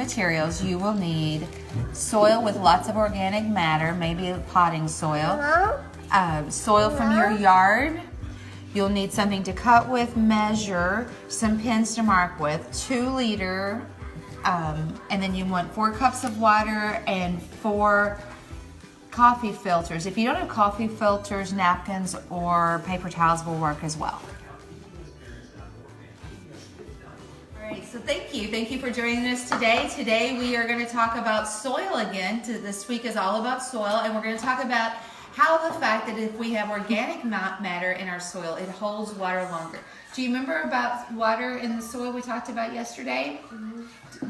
materials, you will need soil with lots of organic matter, maybe potting soil, soil from your yard. You'll need something to cut with, measure, some pins to mark with, 2 liter, and then you want 4 cups of water and 4 coffee filters. If you don't have coffee filters, napkins or paper towels will work as well. All right, so thank you for joining us today. Today we are going to talk about soil again. This week is all about soil, and we're going to talk about how the fact that if we have organic matter in our soil, it holds water longer. Do you remember about water in the soil we talked about yesterday? Mm-hmm.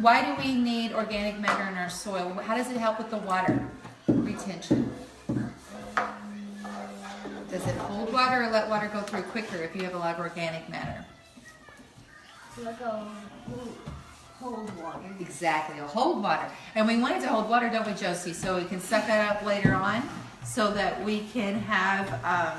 Why do we need organic matter in our soil? How does it help with the water retention? Does it hold water or let water go through quicker if you have a lot of organic matter? Hold water. Exactly, it'll hold water. And we want it to hold water, don't we, Josie? So we can suck that up later on, so that we can have a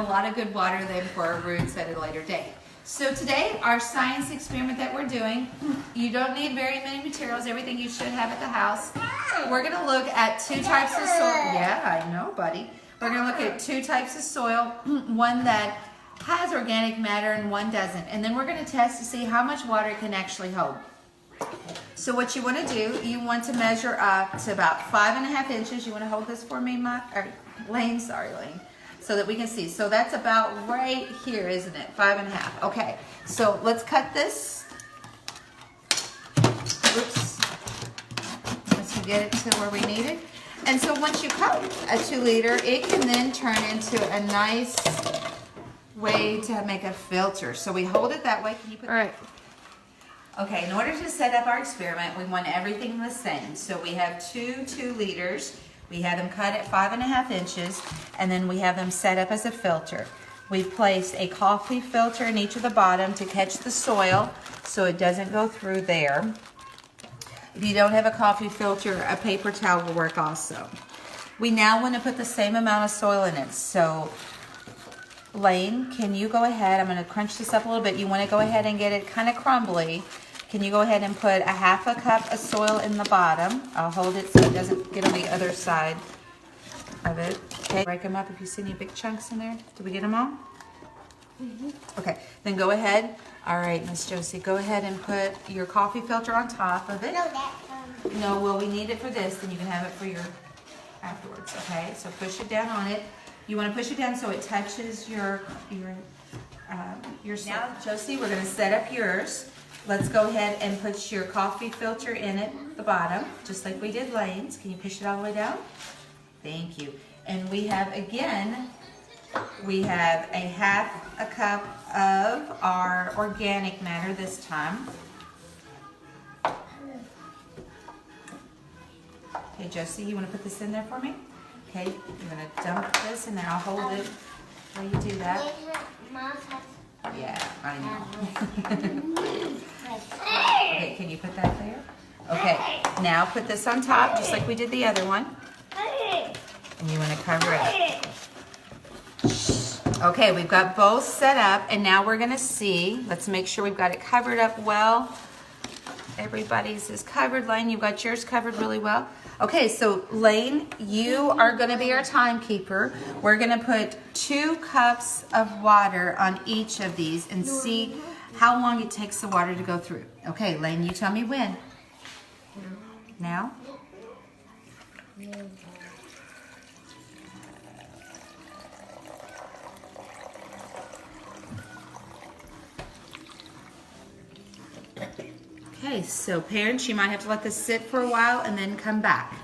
lot of good water then for our roots at a later date. So today, our science experiment that we're doing, you don't need very many materials, everything you should have at the house. We're going to look at 2 types of soil. Yeah, I know, buddy. We're going to look at 2 types of soil, one that has organic matter and one doesn't. And then we're going to test to see how much water it can actually hold. So what you want to do, you want to measure up to about 5.5 inches. You want to hold this for me, Lane? Sorry, Lane. So that we can see. So that's about right here, isn't it? 5.5. Okay. So let's cut this. Oops. Let's get it to where we need it. And so once you cut a 2 liter, it can then turn into a nice way to make a filter. So we hold it that way. Can you put? All right. Okay, in order to set up our experiment, we want everything the same. So we have 2 liters. We have them cut at 5.5 inches, and then we have them set up as a filter. We place a coffee filter in each of the bottom to catch the soil so it doesn't go through there. If you don't have a coffee filter, a paper towel will work also. We now want to put the same amount of soil in it. So Lane, can you go ahead? I'm going to crunch this up a little bit. You want to go ahead and get it kind of crumbly. Can you go ahead and put a 1/2 cup of soil in the bottom? I'll hold it so it doesn't get on the other side of it. Okay, break them up if you see any big chunks in there. Did we get them all? Mm-hmm. Okay, then go ahead. All right, Miss Josie, go ahead and put your coffee filter on top of it. No, well, we need it for this, then you can have it for your afterwards, okay? So push it down on it. You want to push it down so it touches your Now, Josie, we're going to set up yours. Let's go ahead and put your coffee filter in at the bottom, just like we did Lane's. Can you push it all the way down? Thank you. And we have, again, we have a 1/2 cup of our organic matter this time. Okay, Josie, you want to put this in there for me? Okay, you're going to dump this in there. I'll hold it while you do that. Yeah, I know. Okay, can you put that there? Okay, now put this on top, just like we did the other one. And you want to cover it up. Okay, we've got both set up, and now we're going to see. Let's make sure we've got it covered up well. Everybody's is covered. Lane, you've got yours covered really well. Okay, so Lane, you are going to be our timekeeper. We're going to put 2 cups of water on each of these and see how long it takes the water to go through. Okay, Lane, you tell me when. Now? Okay, so parents, you might have to let this sit for a while and then come back.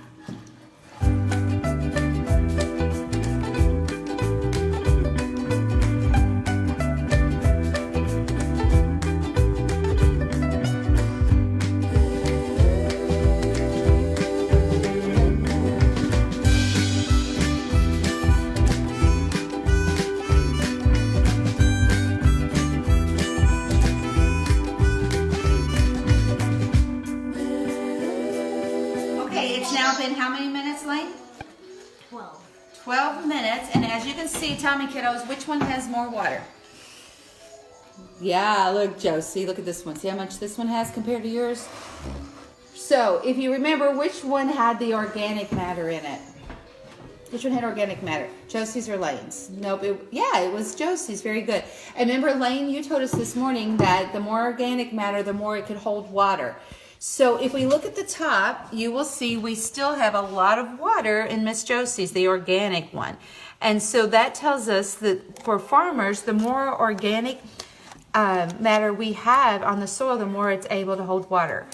Now been how many minutes, Lane? 12. 12 minutes, and as you can see, tell me, kiddos, which one has more water? Yeah, look, Josie, look at this one. See how much this one has compared to yours? So, if you remember, which one had the organic matter in it? Which one had organic matter? Josie's or Lane's? Nope. It was Josie's. Very good. And remember, Lane, you told us this morning that the more organic matter, the more it could hold water. So if we look at the top, you will see we still have a lot of water in Miss Josie's, the organic one. And so that tells us that for farmers, the more organic matter we have on the soil, the more it's able to hold water.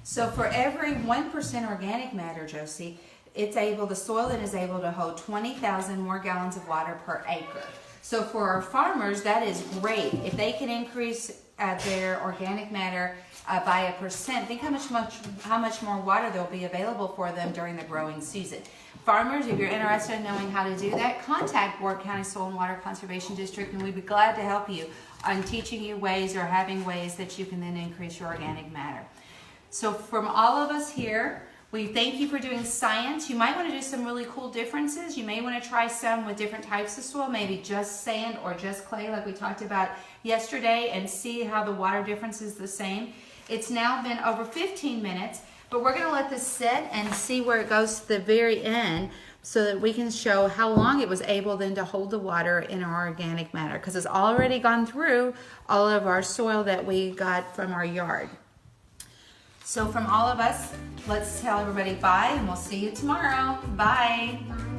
So for every 1% organic matter, Josie, the soil then is able to hold 20,000 more gallons of water per acre. So for our farmers, that is great. If they can increase their organic matter by 1%, think how much more water there will be available for them during the growing season. Farmers, if you're interested in knowing how to do that, contact Ward County Soil and Water Conservation District, and we'd be glad to help you on teaching you ways or having ways that you can then increase your organic matter. So from all of us here, we thank you for doing science. You might want to do some really cool differences. You may want to try some with different types of soil, maybe just sand or just clay like we talked about yesterday, and see how the water difference is the same. It's now been over 15 minutes, but we're going to let this sit and see where it goes to the very end so that we can show how long it was able then to hold the water in our organic matter, because it's already gone through all of our soil that we got from our yard. So from all of us, let's tell everybody bye, and we'll see you tomorrow. Bye. Bye.